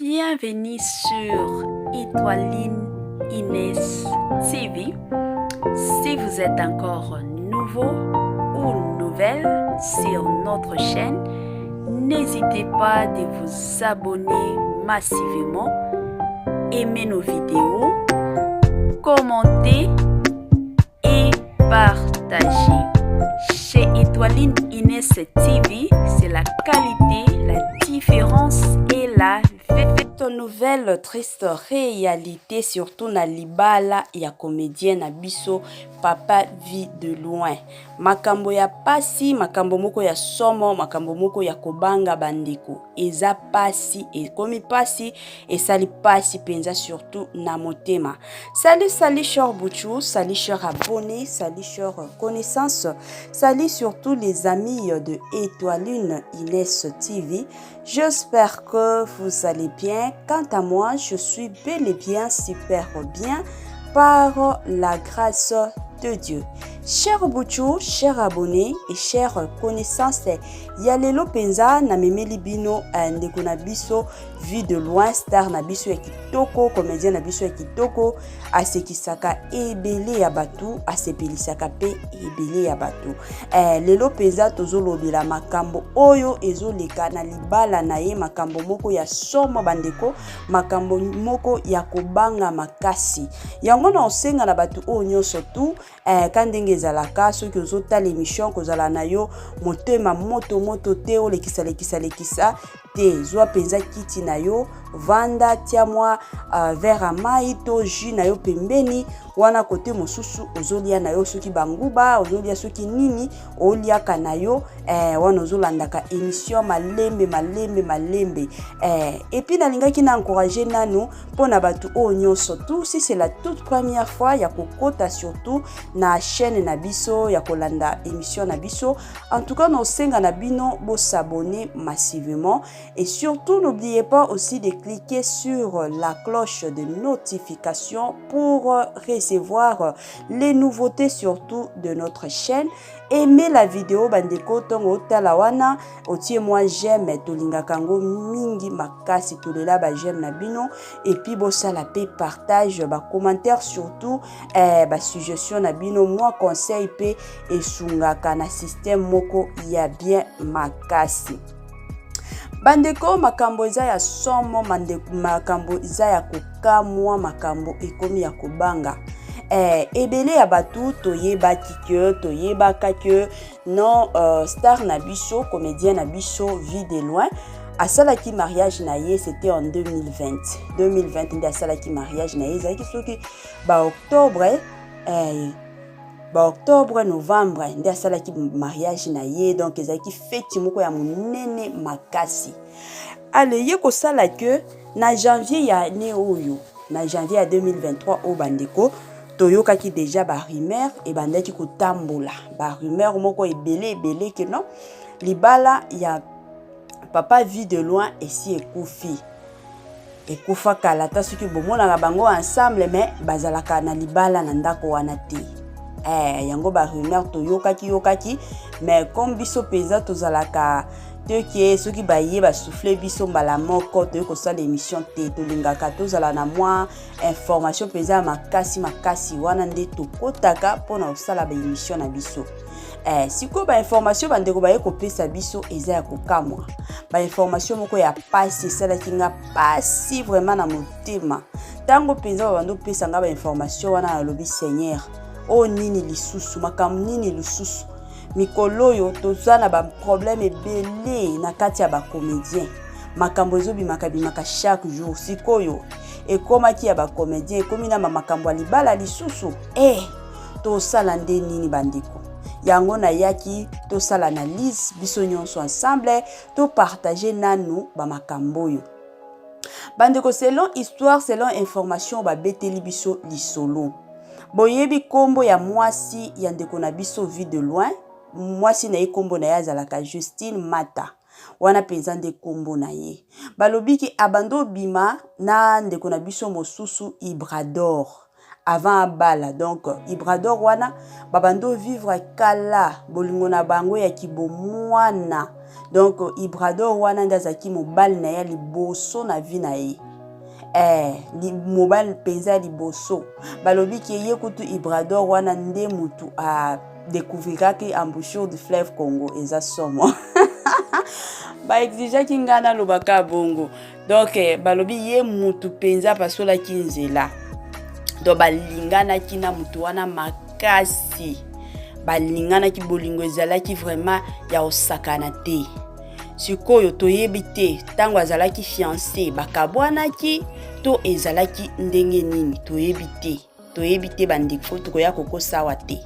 Bienvenue sur Étoiline Inès TV. Si vous êtes encore nouveau ou nouvelle sur notre chaîne, n'hésitez pas de vous abonner massivement, aimer nos vidéos, commenter et partager. Chez Étoiline Inès TV, c'est la qualité, la différence et la nouvelle triste réalité, surtout na libala ya comédien na biso Papa Vie de Loin. Makambo ya pasi, makambo moko ya somo, makambo moko ya kobanga bandeko. Eza pasi, komi pasi, sali pasi penza surtout na motema. Salut, cher Bouchou, salut, cher abonné, salut, cher connaissance, salut surtout les amis de Étoiline Inès TV. J'espère que vous allez bien. Quant à moi, je suis bel et bien super bien par la grâce de Dieu. Cher Bouchou, cher abonné et chers connaissances, Yalelo Penza na memeli bino ndeko na biso Vie de Loin, star na biso ya kitoko, comédien na biso ya kitoko, asekisaka ebele ya batu, asepelisaka pe ebele ya batu. Lelo Penza tozolobela makambo oyo ezoleka na libala na ye, makambo moko ya somo bandeko, makambo moko ya kobanga makasi. Yango na osenga na batu oyo nyonso tu, kandenge ezalaka soki ozotala émission kozala na yo motema moto te olekisa te zwa penza kiti na yo vanda tia mwa verre mai to jus na yo pembeni wana kote mosusu ozolia na yo soki banguba ozolia soki nini oliaka na yo wana ozolandaka émission malembe et puis nalingaki na encourager nanu pona batu o nyonso tout si c'est la toute première fois ya kokota surtout na chaîne na biso ya kolanda émission na biso. En tout cas, nos senga na bino bo s'abonner massivement et surtout n'oubliez pas aussi de cliquer sur la cloche de notification pour recevoir les nouveautés surtout de notre chaîne. Aimez la vidéo bandeko tongo talawana otie moi j'aime tolinga kango mingi makasi tolela ba j'aime na bino et puis bo sala pe partage ba commentaire surtout ba suggestion na bino moi conseil pe esungaka na système moko ya bien makasi. Bandeko makambo eza ya somo makambo eza ya kokamwa makambo ekomi ya kobanga. Ebele ya batu toyebaka ke non star na biso comédien na biso Vie de Loin asalaki mariage na ye, c'était en 2020 nde asalaki mariage na ye ezalaki soki octobre novembre nde asalaki mariage na ye, donc ezalaki feti moko ya monene makasi. Ale ye kosala ke na janvier ya année oyo, na janvier ya 2023 o bandeko toyokaki déjà ba rumeur et bandaki kotambola ba rumeur moko ebele ke non libala ya Papa Vie de Loin esi ekufa kala ta soki bomona bango ensemble mais bazalaka na libala na ndako wana te. Yango ba rumeur toyokaki mais comme biso peza tozalaka te soki baye ba souffler biso mbala moko to ko sala émission te tolingaka tozala na mwa information peza makasi wana nde tokotaka pona osala ba émission na biso. Siko ba information bandeko baye kopesa biso eza ya kokamwa ba information moko ya pasi sala kinga pasi vraiment na motema tango penza bando pesa nga ba information wana na lobi Seigneur o nini lisusu makambo nini lisusu mikolo yo tozana ba problème ebele na kati ya ba comédien makambo ezobimaka chaque jour sikoyo ekomaki ya ba comédien ekomi na makambo ya libala lisusu tosala nde nini bandeko yango na yaki tosala analyse biso nyonso ensemble to partager nanu ba makambo yo bandeko selon histoire selon information ba beteli biso lisolo boyebi kombo ya mwasi ya ndeko na biso Vie de Loin mwasi na ye kombo na ye azalaka Justine Mata wana penza nde kombo na ye balobiki abando bima na ndeko na biso mosusu Ibrador avant abala. Donc Ibrador wana babando vivre kala bolingo na bango ya kibomwana. Donc Ibrador wana ndazaki mobali na ya liboso na vie na ye. Mobile penza liboso balobi ki ye kutu Ibrador wana nde mutu a découvrira ki embouchure du fleuve Congo eza somo ba exige ki ngana lobaka bongo. Donc balobi ye mutu penza pasola ki nzela do balingana ki na mutu wana makasi balingana ki bolingo ezalaki vraiment ya osakana te. Sikoyo toyebi te tango azalaki fiancé bakabwanaki to ezalaki ndenge nini toyebi te bandeko tokoya kokosawa te.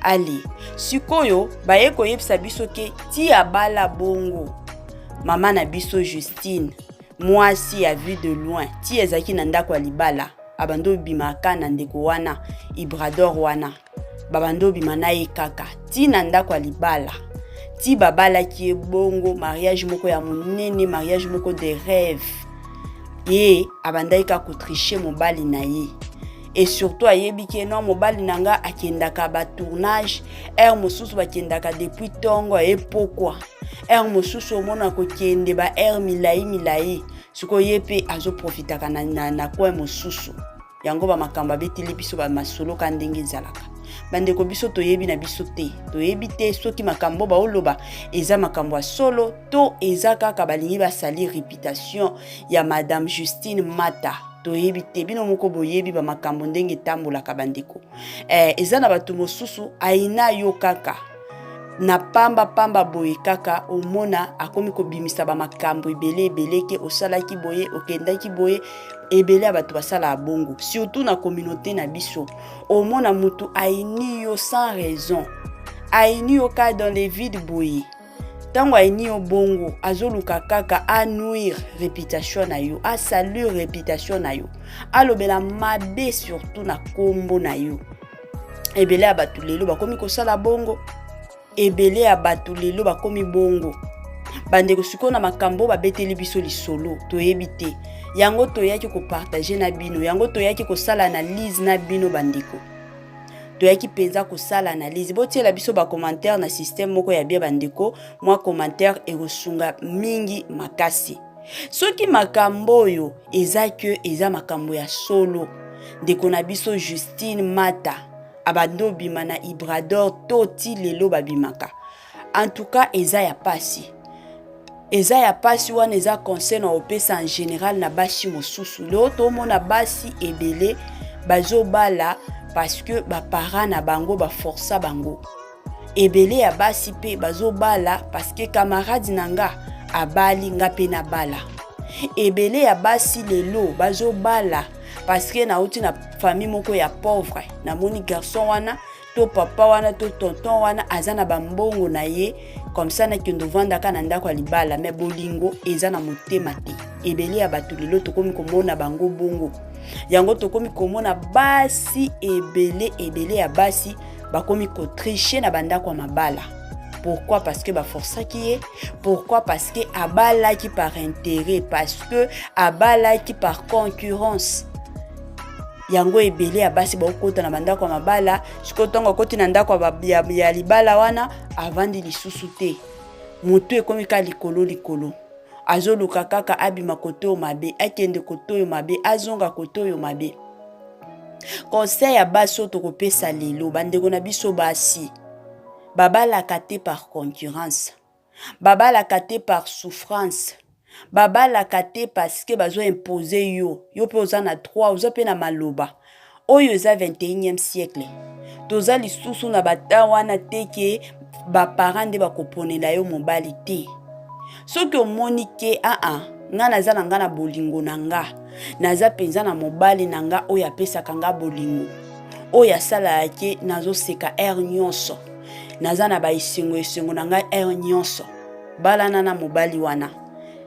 Ali sikoyo baye koyebisa biso ke ti abala bongo mama na biso Justine mwasi a vu de loin ti ezaki na ndako ya libala abando bimaka na ndeko wana Ibrador wana babando bimana ye kaka ti na ndako ya libala ti babala ki bongo mariage moko ya monene mariage moko de rêve ye abandaika ko tricher mobali na ye. Et surtout ayebi ke non mobali nanga akendaka ba tournage mosusu bakendaka depuis tongo et pourquoi mosusu omona ko kende ba milai siko yepe azo profitaka na kwa mosusu yango ba makamba betili biso ba masolo ka ndenge zalaka. Bandeko biso toyebi na biso te toyebi te soki makambo ba oloba eza makambo solo to eza kaka balingi basali réputation ya madame Justine Mata toyebi te bino moko boyebi ba makambo ndenge tambolaka bandeko. Eza na batu mosusu aina yo kaka na pamba boye kaka omona akomi ko bimisa ba makambo ebele ke osalaki boye okendaki boye ebele abatu basala bongo surtout na communauté na biso omona mutu aini yo sans raison aini yo ka dans les vides boye tango aini yo bongo azoluka kaka a nuire réputation na yo a saluer réputation na yo alobela mabe surtout na kombo na yo ebele abatu lelo bakomi ko sala bongo ebele abatu lelo bakomi bongo bandeko siko na makambo babeteli biso lisolo toyebi te yango toyaki ko partager na bino yango toyaki ko sala analyse na bino bandeko toyaki penza ko sala analyse botiela biso ba commentaire na système moko ya bia bandeko moi commentaire erosunga mingi makasi soki makambo yo eza makambo ya solo ndeko na biso Justine Mata abando bima na Ibrador toti lelo babimaka en tout cas eza ya pasi wana eza conseil na opesa en général na basi mosusu leo to mona basi ebele bazo bala parce que ba parents na bango ba força bango ebele ya basi pe bazo bala parce que camarade nanga abali nga pe na bala ebele ya basi lelo bazo bala parce que na uti na famille moko ya pauvre na moni garçon wana to papa wana to tonton wana azana bambongo na ye comme ça na kendo vanda kana ndako ya libala mais bolingo eza na motema te ebele ya batu lelo tokomi komona bango bongo yango tokomi komona basi ebele ya basi bakomi ko tricher na bandako ya mabala. Pourquoi? Parce que ba forçaki ye. Pourquoi? Parce que abala qui par intérêt, parce que abala qui par concurrence. Yango ebele ya basi ba okota na bandako ya mabala sikotongo koti na ndako ya libala wana avandi lisusu te mutu ekomi ka likolo azoluka kaka abima koto mabe akende koto mabe azonga koto mabe. Conseil ya basi to kopesa lelo bandeko na biso basi babalaka te par concurrence babalaka te par souffrance babalaka te parce que bazo imposer yo pe oza na 3 oza pe na maloba oyo eza 21e siècle toza lisusu na bata wana te ke ba parents de bakoponela yo mobali te soki omoni ke nga naza na nga na bolingo na nga naza penza na mobali na nga oyo apesaka nga bolingo oyo asala ke nazo seka nyonso naza na esengo na nga nyonso balana na mobali wana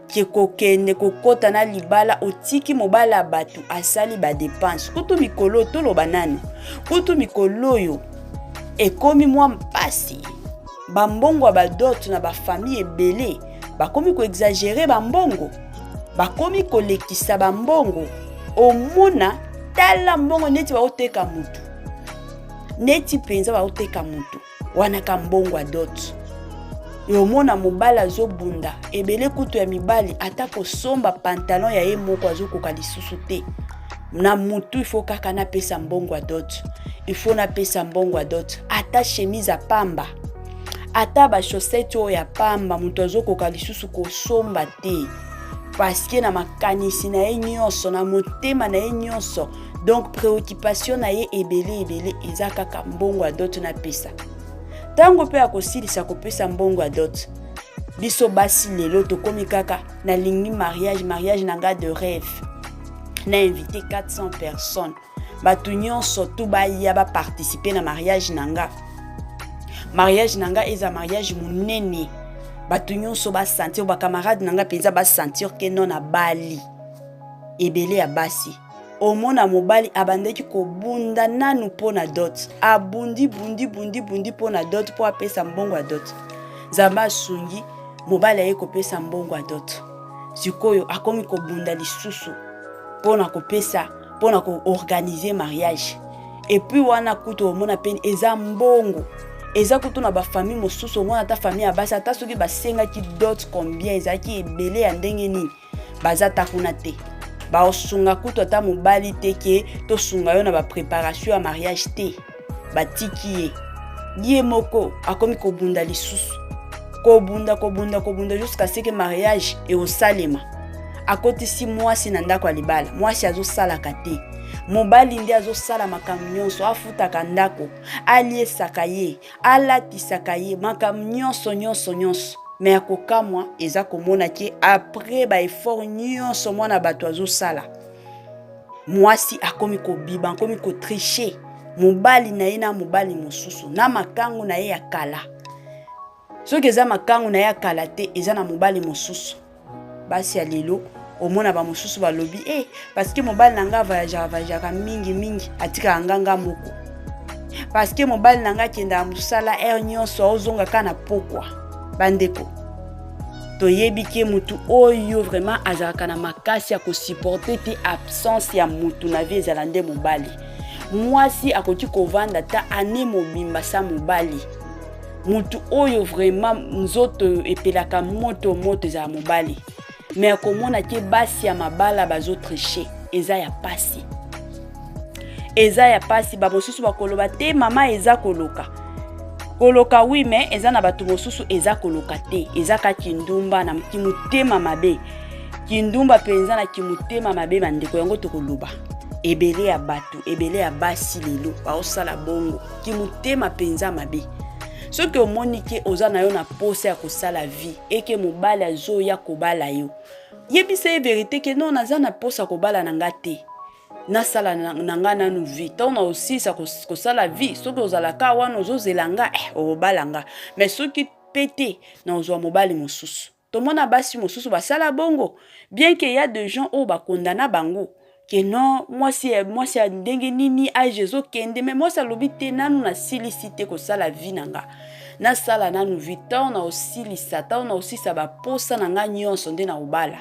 ke kokende kokota na libala otiki mobala batu asali ba dépense kutu mikolo toloba nani kutu mikolo yo ekomi mwa mpasi bambongo badoto na ba famille ebele bakomi ko exagérer bambongo bakomi kolekisa bambongo omona tala mbongo neti baoteka mutu neti penza baoteka mutu wana ka mbongo dot yomona mobali azobunda ebele kutu ya mibali ata kosomba pantalon ya ye moko azokoka lisusu te na mutu ifo kaka na pesa mbongo dot ifo na pesa mbongo dot ata chemise a pamba ata ba chaussette ya pamba mutu azokoka lisusu kosomba te parce que na makanisi na ye nyonso na motema na ye nyonso donc préoccupation na ye ebele eza kaka mbongo dot na pesa tango pe akosilisa kopesa mbongo dot biso basi lelo tokomi kaka na lingi mariage nanga de rêve na invité 400 personnes batu nyonso tu baya ba participer na mariage nanga eza mariage munene batu nyonso ba sentir ba camarade nanga penza ba sentir que non na bali ebele ya basi omona mobali abandeki kobunda nanu pona dot abundi bundi pona dot po apesa mbongo dot zamba sungi mobali aye kopesa mbongo dot sikoyo akomi kobunda lisusu pona ko organiser mariage et puis wana kuto omona peni eza mbongo eza kutu na ba famille mosusu omona ta famille abasi ata soki basenga ki dot combien ezaki ebele ya ndenge nini baza takuna te baosunga kutu ata mobali te ke tosunga yo na ba préparation ya mariage te batiki ye moko akomi kobunda lisusu kobunda jusqu'à ce que mariage et au salema akotisi mwasi na ndako ya libala mwasi azosalaka te mobali ndi azosala makambo nyonso afutaka ndako aliesaka ye alatisaka ye makambo nyonso me akokamwa eza komona ke après ba effort nyonso mwana bato azosala mwasi akomi kobiba akomi kotricher mobali na ye na mobali mosusu na makangu na ye ya kala soki eza makangu na ye ya kala te eza na mobali mosusu basi ya lelo omona ba mosusu balobi parce que mobali nanga voyagaka mingi atika nganga moko parce que mobali nanga kenda musala nyonso ozonga kana pokwa bandeko toyebi ke mutu oyo vraiment azalaka na makasi ya kosupporter te absence ya mutu na vie ezala nde mobali mwasi akoki kovanda ta ane mobimba sa mobali mutu oyo vraiment nzoto epelaka moto ezala mobali mais akomona ke basi ya mabala bazotricher eza ya pasi bamosusu bakoloba te mama eza koloka oui mais eza na bato mosusu eza koloka te eza ka kindumba na kimutema mabe kindumba penza na kimutema mabe bandeko yango tokoloba ebele ya bato ebele ya basi lelo baosala bongo kimutema penza mabe soki omoni ke oza na yo na posa ya kosala vie eke mobali azoya kobala yo yebisa ye verité ke non naza na posa kobala na nga te nasala nanga nanu vie tona aussi sa kosala vie soki ozalaka wana ozozelanga obalanga mais soki pete na ozwa mobali mosusu tomona basi mosusu basala bongo bien que y a des gens o bakondana bango que non mwasi ya ndenge nini age ezokende mais mwasi alobi te nanu nasilisi te kosala vie nanga nasala nanu vie tona osilisa tona osisa baposa nanga nyonso nde na obala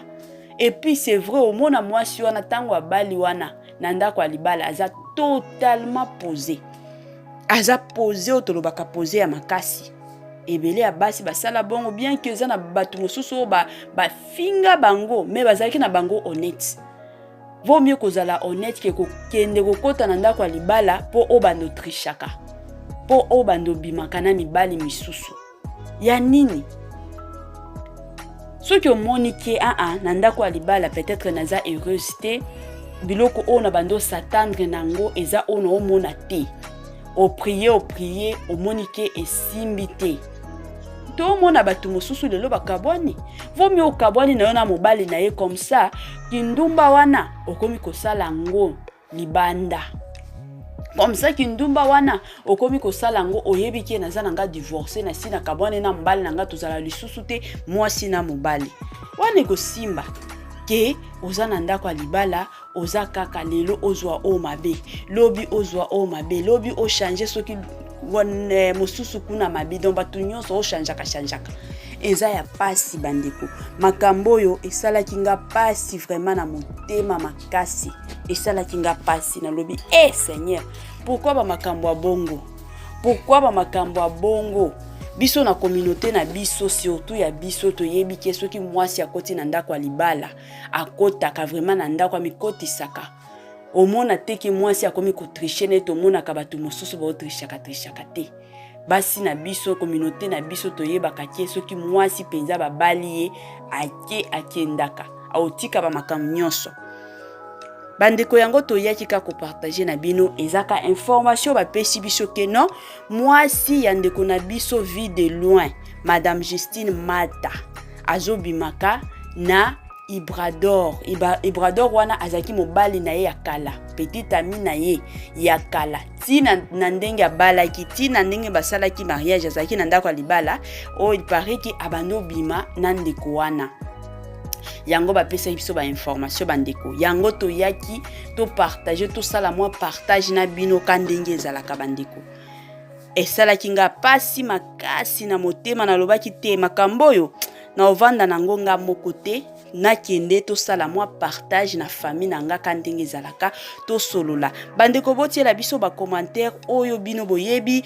et puis c'est vrai omona mwasi wana tango abali wana na ndako ya libala aza totalement posé otolobaka posé ya makasi ebele ya basi basala bongo bien que eza na bato mosusu bafinga bango mais bazalaki na bango honnête vaut mieux kozala honnête ke kokende kokota na ndako ya libala po obando trichaka po obando bimaka na mibali misusu ya nini soki omoni ke na ndako ya libala peut-être naza heureuse te biloko o na bando s'attendre nango eza ono omona te o prier omoni ke esimbi te to mona bato mosusu lelo bakabwani vaut mieux okabwani na yo na mobali na ye comme ça kindumba wana okomi kosala ngo libanda comme ça kindumba wana okomi kosala ngo oyebi ke naza nanga divorcer na sina kabwani na mobali nanga tozala lisusu te mwasi na mobali wana kosimba ke oza na ndako ya libala oza kaka lelo ozwa o mabe lobi ozwa o mabe lobi o changer soki mosusu kuna mabe donc bato nyonso o changeaka eza ya pasi bandeko makambo oyo esalaki nga pasi vraiment na motema makasi esalaki nga pasi na lobi Seigneur pourquoi ba makambo ya bongo biso na communauté na biso surtout ya biso toyebi ke soki mwasi akoti na ndako ya libala akotaka vraiment na ndako amikotisaka omona teke mwasi akomi kotriche ne tomonaka bato mosusu baotrishaka te basi na biso communauté na biso toyebaka ke soki mwasi penza babali ye akendaka aotika ba makambo nyonso bandeko yango toyaki ka kopartager na bino ezaka information bapesi biso ke non mwasi ya ndeko na biso vie de loin Madame Justine Mata azobimaka na Ibrador wana azaki mobali na ye ya kala petit ami na ye ya kala tina na ndenge abalaki tina ndenge basalaki mariage azaki na ndako ya libala il paraît ki abando bima na ndeko wana yango bapesa biso ba information bandeko yango toyaki to partager to sala moi partage na bino ka ndenge ezalaka bandeko esalaki nga pasi makasi na motema na lobaki te makambo oyo na ovanda nango nga moko te nakende to sala moi partage na famille na nga kandenge ezalaka to solola bandeko botiela biso ba commentaire oyo bino boyebi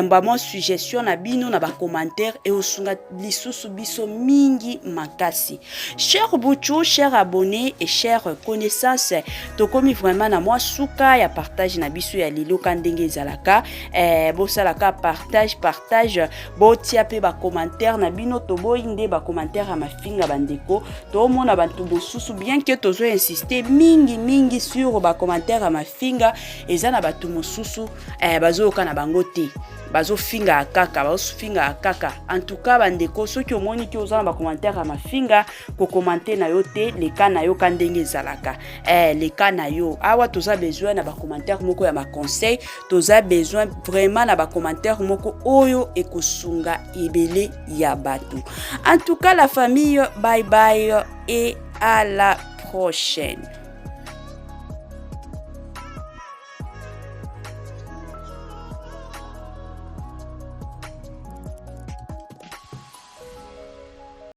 ba mo suggestion na bino na ba commentaire et osunga lisusu biso mingi makasi cher Bouchou, cher abonné et cher connaissance to komi vraiment na moi suka ya partage na biso ya lilo kandenge ezalaka bo salaka partage botia pe ba commentaire na bino to boyinde ba commentaire à ma finga bandeko to mona bantu mosusu bien que tozo insister mingi sur ba commentaire à ma finga eza na batu mosusu bazoyoka na bango te bazo finga akaka en tout cas bandeko soki omoni ki oza na ba commentaire à ma finga ko commenter na yo te le cas na yo kandenge ezalaka le cas na yo awa toza besoin na ba commentaire moko ya ma conseil toza besoin vraiment na ba commentaire moko oyo ekosunga ebele ya batu. En tout cas la famille, bye bye et à la prochaine.